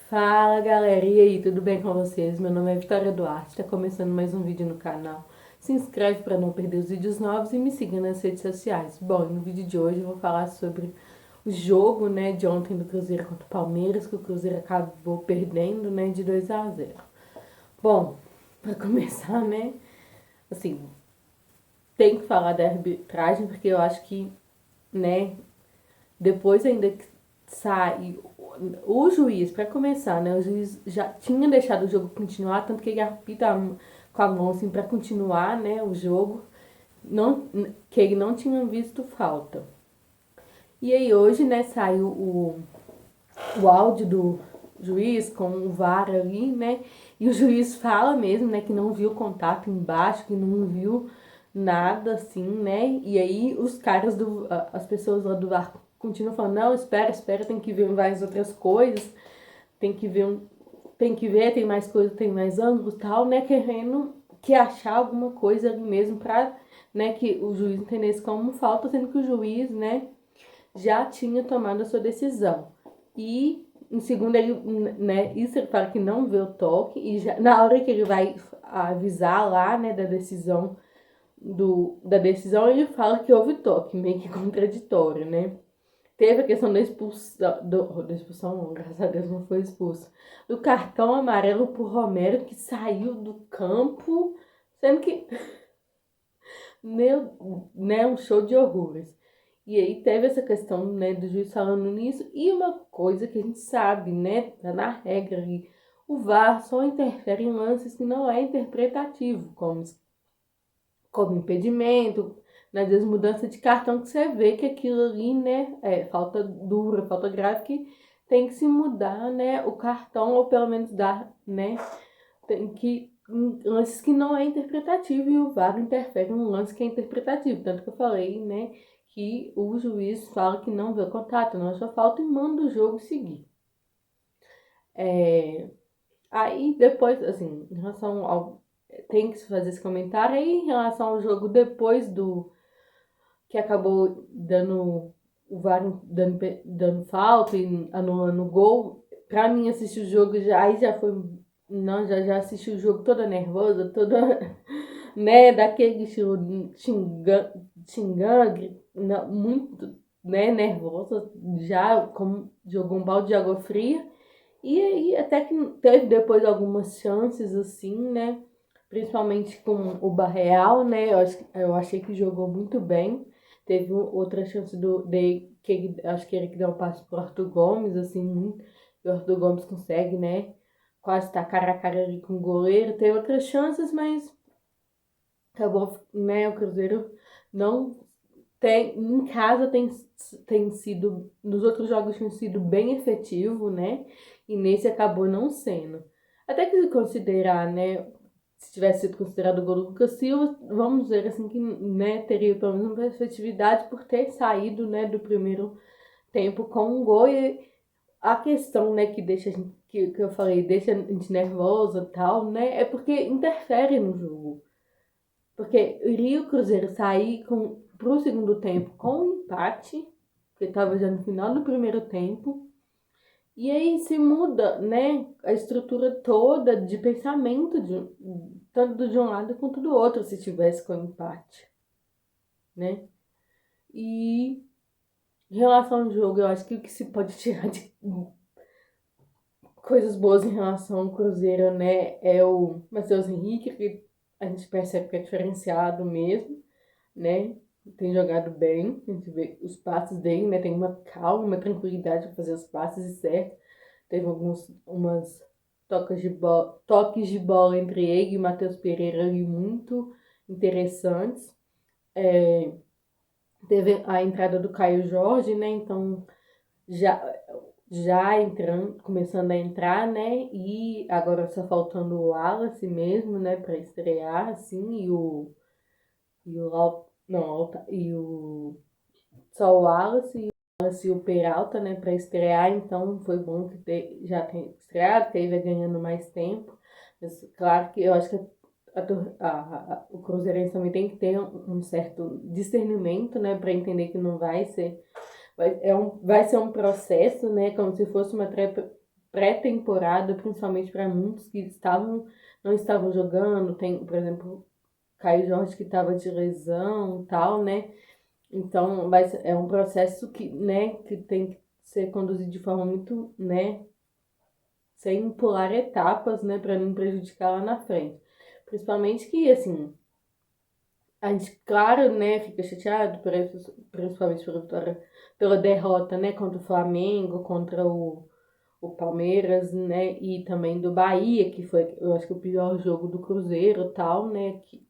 Fala galera, e aí, tudo bem com vocês? Meu nome é Vitória Duarte, está começando mais um vídeo no canal. Se inscreve para não perder os vídeos novos e me siga nas redes sociais. Bom, no vídeo de hoje eu vou falar sobre o jogo, de ontem do Cruzeiro contra o Palmeiras, que o Cruzeiro acabou perdendo, de 2-0. Bom, para começar, assim, tem que falar da arbitragem, porque eu acho que, né, depois ainda que sai o juiz, para começar, o juiz já tinha deixado o jogo continuar, tanto que ele apita com a mão assim para continuar, o jogo, não, que ele não tinha visto falta. E aí hoje, saiu o áudio do juiz com o VAR ali, e o juiz fala mesmo, que não viu contato embaixo, que não viu nada assim, e aí os caras as pessoas lá do VAR continuam falando, não, espera, tem que ver várias outras coisas, tem que ver, tem mais coisa, tem mais ângulos e tal, querendo que achar alguma coisa ali mesmo pra, que o juiz entendesse como falta, sendo que o juiz, já tinha tomado a sua decisão. E em segundo ele, isso ele fala que não vê o toque e já, na hora que ele vai avisar lá, da decisão ele fala que houve toque, meio que contraditório, Teve a questão da expulsão não, graças a Deus não foi expulso. Do cartão amarelo pro Romero que saiu do campo, sendo que um show de horrores. E aí teve essa questão, do juiz falando nisso. E uma coisa que a gente sabe, tá na regra ali. O VAR só interfere em lances que não é interpretativo, como impedimento, às vezes mudança de cartão, que você vê que aquilo ali, é falta dura, falta grave, que tem que se mudar, o cartão, ou pelo menos dar, tem que lances que não é interpretativo e o VAR interfere num lance que é interpretativo. Tanto que eu falei, que o juiz fala que não vê o contato, não só falta e manda o jogo seguir. Aí depois, assim, em relação ao. Tem que se fazer esse comentário aí em relação ao jogo depois do. Que acabou dando. O VAR dando falta e anulando o gol. Pra mim, assistir o jogo aí já foi. Não, já assisti o jogo toda nervosa, toda. Daquele estilo xingando, muito, nervosa, já como jogou um balde de água fria. E aí até que teve depois algumas chances assim, principalmente com o Barreal, eu achei que jogou muito bem. Teve outra chance que acho que ele que deu um passe pro Arthur Gomes, assim, e o Arthur Gomes consegue, quase estar cara a cara ali com o goleiro. Teve outras chances, mas acabou, o Cruzeiro não tem, em casa tem sido, nos outros jogos tem sido bem efetivo, e nesse acabou não sendo. Até que se considerar, se tivesse sido considerado o gol do Lucas Silva, vamos dizer assim que, teria pelo menos uma efetividade por ter saído, do primeiro tempo com um gol. E a questão, que deixa a gente, que eu falei, deixa a gente nervosa e tal, é porque interfere no jogo. Porque iria o Cruzeiro sair pro segundo tempo com um empate, que estava já no final do primeiro tempo, e aí se muda, a estrutura toda de pensamento, tanto de um lado quanto do outro, se tivesse com empate, E em relação ao jogo, eu acho que o que se pode tirar de coisas boas em relação ao Cruzeiro, é o Matheus Henrique, que a gente percebe que é diferenciado mesmo, tem jogado bem, a gente vê os passes dele, tem uma calma, uma tranquilidade para fazer os passes e certo. Teve umas toques de bola entre ele e o Matheus Pereira ali muito interessantes. Teve a entrada do Caio Jorge, então já entrando, começando a entrar, e agora só faltando o Wallace mesmo, para estrear, assim, e o não, e o só o Wallace e o Peralta, para estrear, então foi bom que já tem estreado, que aí vai ganhando mais tempo. Mas claro que eu acho que o Cruzeirense também tem que ter um certo discernimento, para entender que não vai ser vai ser um processo, como se fosse uma pré-temporada, principalmente para muitos que não estavam jogando. Tem, por exemplo, Caio Jorge que estava de lesão e tal, né? Então, é um processo que, né, que tem que ser conduzido de forma muito, né, sem pular etapas, né, para não prejudicar lá na frente. Principalmente que, assim, a gente, claro, né, fica chateado, principalmente pela vitória, pela derrota, né, contra o Flamengo, contra o Palmeiras, né, e também do Bahia, que foi, eu acho que o pior jogo do Cruzeiro e tal, né, que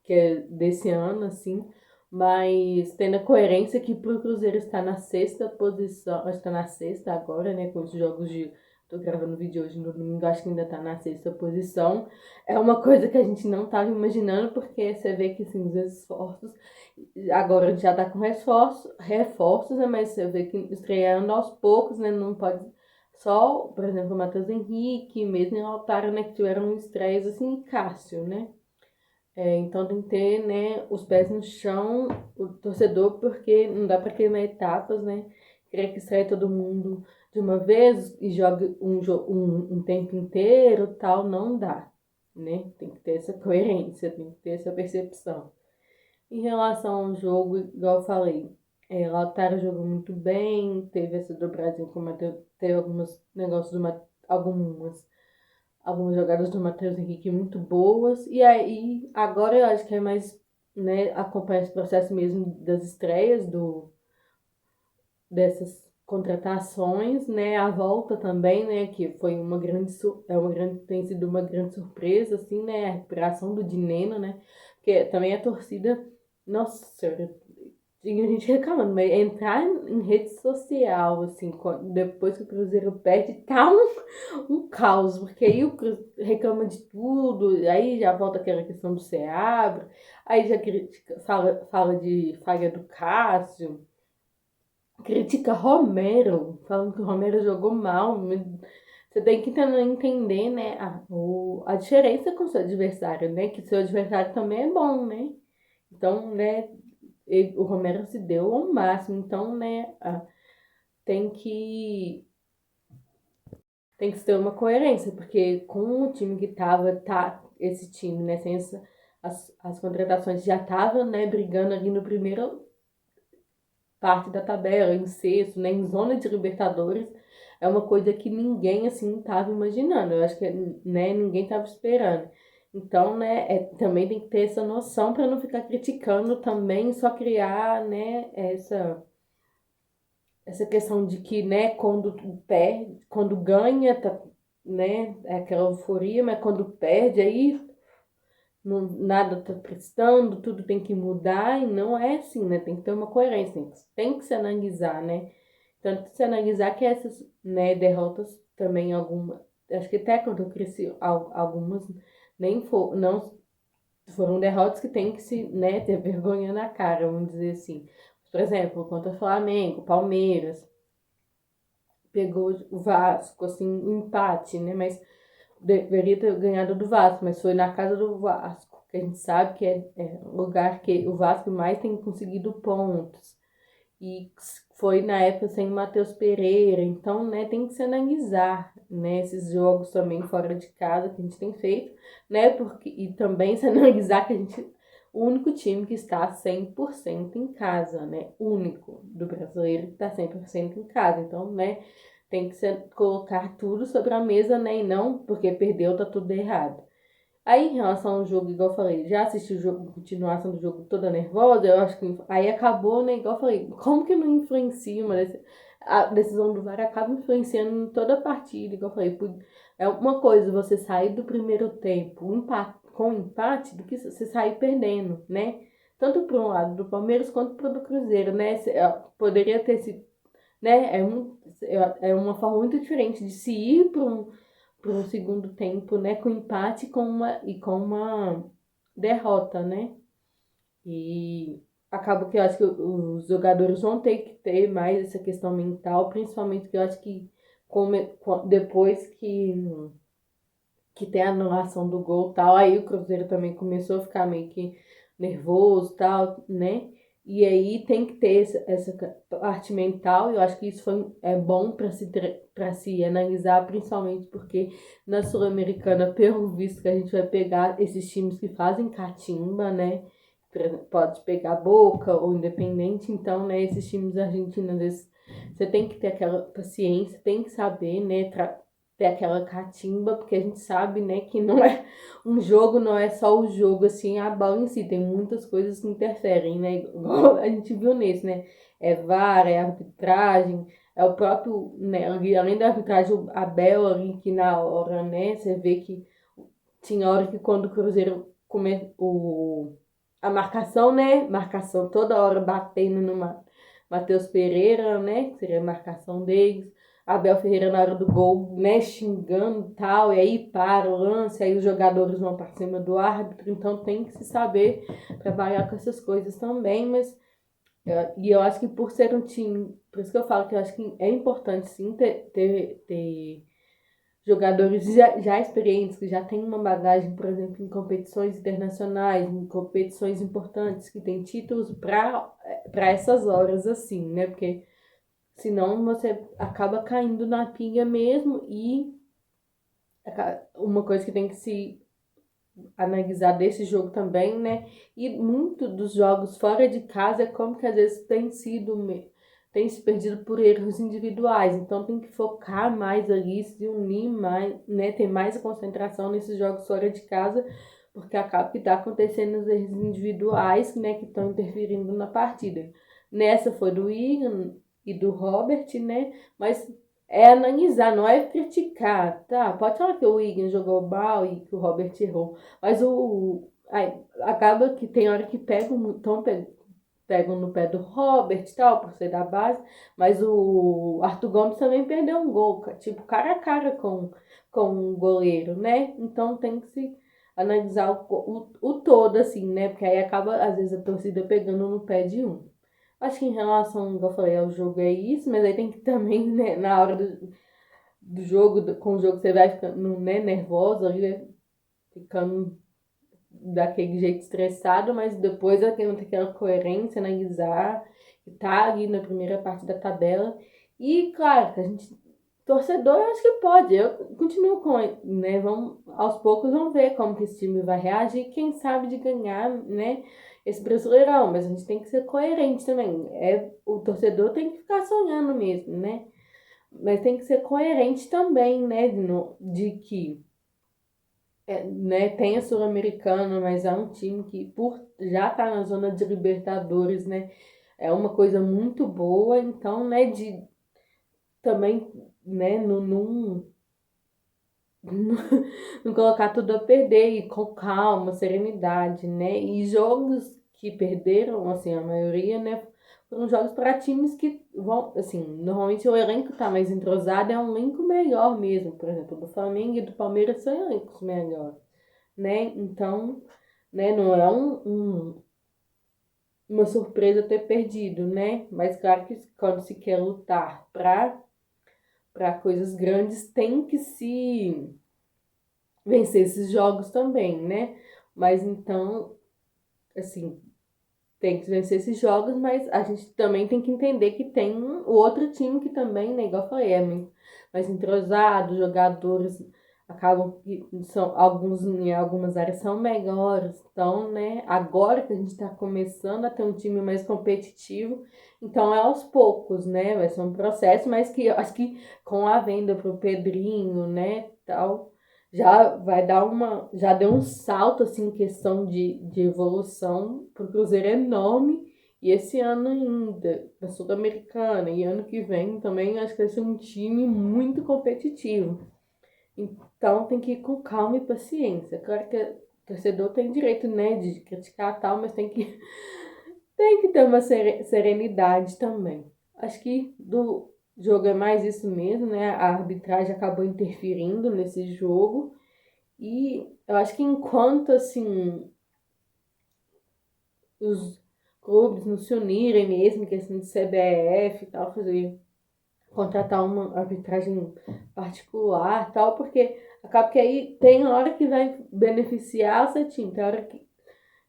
é desse ano, assim, mas tendo a coerência que pro Cruzeiro está na sexta posição, está na sexta agora, né, com os jogos de, tô gravando o vídeo hoje no domingo, acho que ainda tá na sexta posição, é uma coisa que a gente não estava imaginando, porque você vê que, assim, os esforços, agora a gente já tá com reforços, né, mas você vê que estreando aos poucos, né, não pode só, por exemplo, o Matheus Henrique, mesmo em Lautaro, né, que tiveram estreias, assim, Cássio, né, então tem que ter, né, os pés no chão, o torcedor, porque não dá para queimar etapas, né? Querer que saia todo mundo de uma vez e jogue um tempo inteiro, tal, não dá, né? Tem que ter essa coerência, tem que ter essa percepção. Em relação ao jogo, igual eu falei, Lautaro jogou muito bem, teve essa dobradinha com o Matheus, teve alguns negócios algumas jogadas do Matheus Henrique muito boas. E aí, agora eu acho que é mais, né, acompanhar esse processo mesmo das estreias dessas contratações, né, a volta também, né, que foi tem sido uma grande surpresa, assim, né, a recuperação do Dineno, né, porque também a torcida, nossa senhora, tinha gente reclamando, mas entrar em rede social, assim, depois que o Cruzeiro perde, tá um caos, porque aí o Cruzeiro reclama de tudo, aí já volta aquela questão do Seabra, aí já fala de falha do Cássio, critica Romero, falando que o Romero jogou mal. Você tem que tentar entender, né, a diferença com o seu adversário, né, que seu adversário também é bom, né, então, né, o Romero se deu ao máximo, então, né, tem que tem que ter uma coerência, porque com o time que esse time, né, sem as contratações já tava, né, brigando ali no primeiro parte da tabela, em sexto, né, em zona de Libertadores, é uma coisa que ninguém, assim, tava imaginando, eu acho que, né, ninguém tava esperando. Então, né, também tem que ter essa noção para não ficar criticando também, só criar, né, essa questão de que, né, quando ganha, tá, né, é aquela euforia, mas quando perde, aí nada tá prestando, tudo tem que mudar, e não é assim, né, tem que ter uma coerência, tem que se analisar, né, tanto se analisar que essas, né, derrotas também algumas, acho que até quando eu cresci, algumas não foram derrotas que tem que se, né, ter vergonha na cara, vamos dizer assim. Por exemplo, contra o Flamengo, Palmeiras, pegou o Vasco, assim, um empate, né? Mas deveria ter ganhado do Vasco, mas foi na casa do Vasco, que a gente sabe que é um lugar que o Vasco mais tem conseguido pontos. E foi na época sem o Matheus Pereira, então, né, tem que se analisar, né, esses jogos também fora de casa que a gente tem feito, né, e também se analisar que o único time que está 100% em casa, né, único do brasileiro que está 100% em casa, então, né, tem que colocar tudo sobre a mesa, né, e não porque perdeu tá tudo errado. Aí, em relação ao jogo, igual eu falei, já assisti o jogo, continuação do jogo toda nervosa, eu acho que aí acabou, né? Igual eu falei, como que não influencia a decisão do VAR acaba influenciando em toda a partida, igual eu falei, é uma coisa você sair do primeiro tempo com empate do que você sair perdendo, né? Tanto para um lado do Palmeiras quanto para o do Cruzeiro, né? Poderia ter sido, né? É uma forma muito diferente de se ir para um segundo tempo, né, com empate e com uma derrota, né? E acaba que eu acho que os jogadores vão ter que ter mais essa questão mental, principalmente que eu acho que depois que tem a anulação do gol e tal, aí o Cruzeiro também começou a ficar meio que nervoso e tal, né? E aí tem que ter essa parte mental, eu acho que isso é bom para se analisar, principalmente porque na Sul-Americana, pelo visto que a gente vai pegar esses times que fazem catimba, né? Pode pegar Boca ou Independente, então, né, esses times argentinos, às vezes, você tem que ter aquela paciência, tem que saber, né, ter aquela catimba, porque a gente sabe, né, que não é um jogo, não é só o jogo, assim, a bola em si, tem muitas coisas que interferem, né, igual a gente viu nesse, né, é VAR, é arbitragem, é o próprio, né, além da arbitragem, a Abel ali, que na hora, né, você vê que tinha hora que quando o Cruzeiro a marcação, né, marcação toda hora batendo no Matheus Pereira, né, que seria a marcação deles, Abel Ferreira na hora do gol, né, xingando e tal, e aí para o lance, aí os jogadores vão para cima do árbitro, então tem que se saber trabalhar com essas coisas também, mas e eu acho que por ser um time, por isso que eu falo que eu acho que é importante sim ter jogadores já experientes, que já têm uma bagagem, por exemplo, em competições internacionais, em competições importantes, que têm títulos para essas horas assim, né? Porque senão você acaba caindo na pilha mesmo e uma coisa que tem que se analisar desse jogo também, né? E muito dos jogos fora de casa é como que às vezes tem se perdido por erros individuais. Então tem que focar mais ali, se unir mais, né? Ter mais concentração nesses jogos fora de casa, porque acaba que está acontecendo os erros individuais, né? Que estão interferindo na partida. Nessa foi do William e do Robert, né? Mas é analisar, não é criticar, tá? Pode falar que o William jogou mal e que o Robert errou. Mas acaba que tem hora que pegam no pé do Robert e tal, por ser da base, mas o Arthur Gomes também perdeu um gol, tipo, cara a cara com o goleiro, né? Então tem que se analisar o todo, assim, né? Porque aí acaba, às vezes, a torcida pegando no pé de um. Acho que em relação, como eu falei, ao jogo é isso, mas aí tem que também, né, na hora do jogo, com o jogo você vai ficando, né, nervosa, ali, né, ficando daquele jeito estressado, mas depois é tem aquela coerência, analisar, que tá ali na primeira parte da tabela. E claro, que a gente, torcedor, eu acho que pode. Eu continuo com, né? Aos poucos vamos ver como que esse time vai reagir, quem sabe de ganhar, né? Esse Brasileirão, mas a gente tem que ser coerente também. O torcedor tem que ficar sonhando mesmo, né? Mas tem que ser coerente também, né? De que né, tem a Sul-Americana, mas é um time que por já tá na zona de Libertadores, né? É uma coisa muito boa, então, né, de também, né, não colocar tudo a perder e com calma, serenidade, né? E jogos que perderam, assim, a maioria, né, foram jogos para times que vão, assim, normalmente o elenco tá mais entrosado, é um elenco melhor mesmo, por exemplo, do Flamengo e do Palmeiras são elencos melhores, né? Então, né, não é uma surpresa ter perdido, né? Mas claro que quando se quer lutar para coisas grandes, tem que se vencer esses jogos também, né? Mas então, assim, tem que vencer esses jogos, mas a gente também tem que entender que tem o outro time que também, né, igual eu falei, é mais entrosado, jogadores acabam que são alguns em algumas áreas são melhores. Então, né, agora que a gente está começando a ter um time mais competitivo, então é aos poucos, né? Vai ser um processo, mas que eu acho que com a venda pro Pedrinho, né, tal, já deu um salto assim em questão de evolução pro Cruzeiro enorme. E esse ano ainda, da Sul-Americana, e ano que vem também acho que vai ser um time muito competitivo. Então tem que ir com calma e paciência. Claro que o torcedor tem direito, né, de criticar tal, mas tem que ter uma serenidade também. Acho que do jogo é mais isso mesmo, né? A arbitragem acabou interferindo nesse jogo. E eu acho que enquanto, assim, os clubes não se unirem mesmo, questão de CBF e tal, fazer contratar uma arbitragem particular tal, porque acaba que aí tem hora que vai beneficiar o seu time, tem hora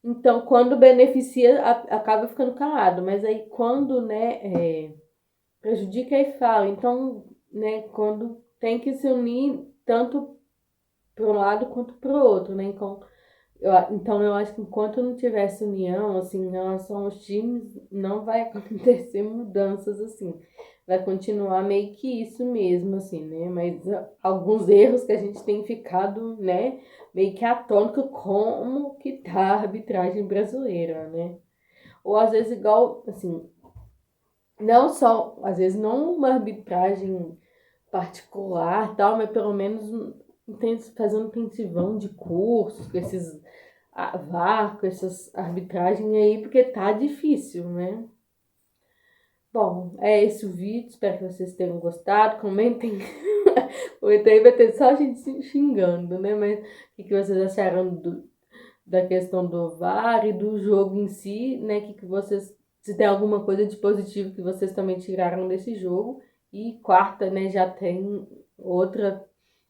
Então, quando beneficia, acaba ficando calado, mas aí quando, né, prejudica e fala. Então, né, quando tem que se unir tanto para um lado quanto para o outro, né? Então eu acho que enquanto não tiver essa união, assim, em relação aos times, não vai acontecer mudanças assim. Vai continuar meio que isso mesmo, assim, né? Mas alguns erros que a gente tem ficado, né, meio que atônico como que tá a arbitragem brasileira, né? Ou às vezes igual, assim, não só, às vezes não uma arbitragem particular, tal, mas pelo menos fazer um intensivão de cursos, com esses VAR, com essas arbitragens aí, porque tá difícil, né? Bom, é esse o vídeo, espero que vocês tenham gostado, comentem. Comentem aí, vai ter só a gente se xingando, né? Mas o que vocês acharam da questão do VAR e do jogo em si, né? Que vocês, se tem alguma coisa de positivo que vocês também tiraram desse jogo. E quarta, né, já tem outra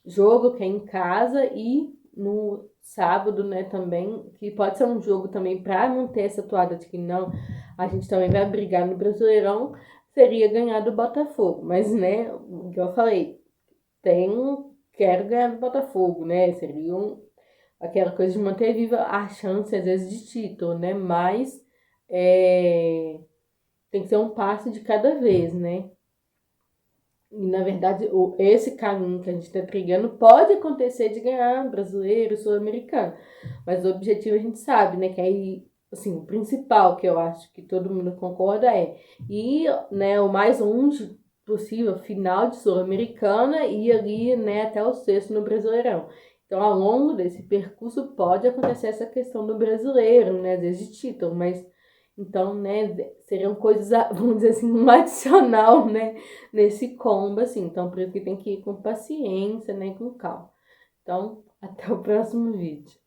jogo que é em casa e no sábado, né, também, que pode ser um jogo também para manter essa toada de que não, a gente também vai brigar no Brasileirão, seria ganhar do Botafogo, mas, né, o que eu falei, quero ganhar do Botafogo, né, seria aquela coisa de manter viva a chance, às vezes, de título, né, mas tem que ser um passo de cada vez, né. E, na verdade, esse caminho que a gente está trilhando pode acontecer de ganhar brasileiro, sul-americano. Mas o objetivo a gente sabe, né? Que aí, assim, o principal que eu acho que todo mundo concorda é ir, né, o mais longe possível, final de sul-americana e ali, né, até o sexto no Brasileirão. Então, ao longo desse percurso pode acontecer essa questão do brasileiro, né, às vezes de título, mas então, né, seriam coisas, vamos dizer assim, um adicional, né, nesse combo, assim. Então, por isso que tem que ir com paciência, né, com calma. Então, até o próximo vídeo.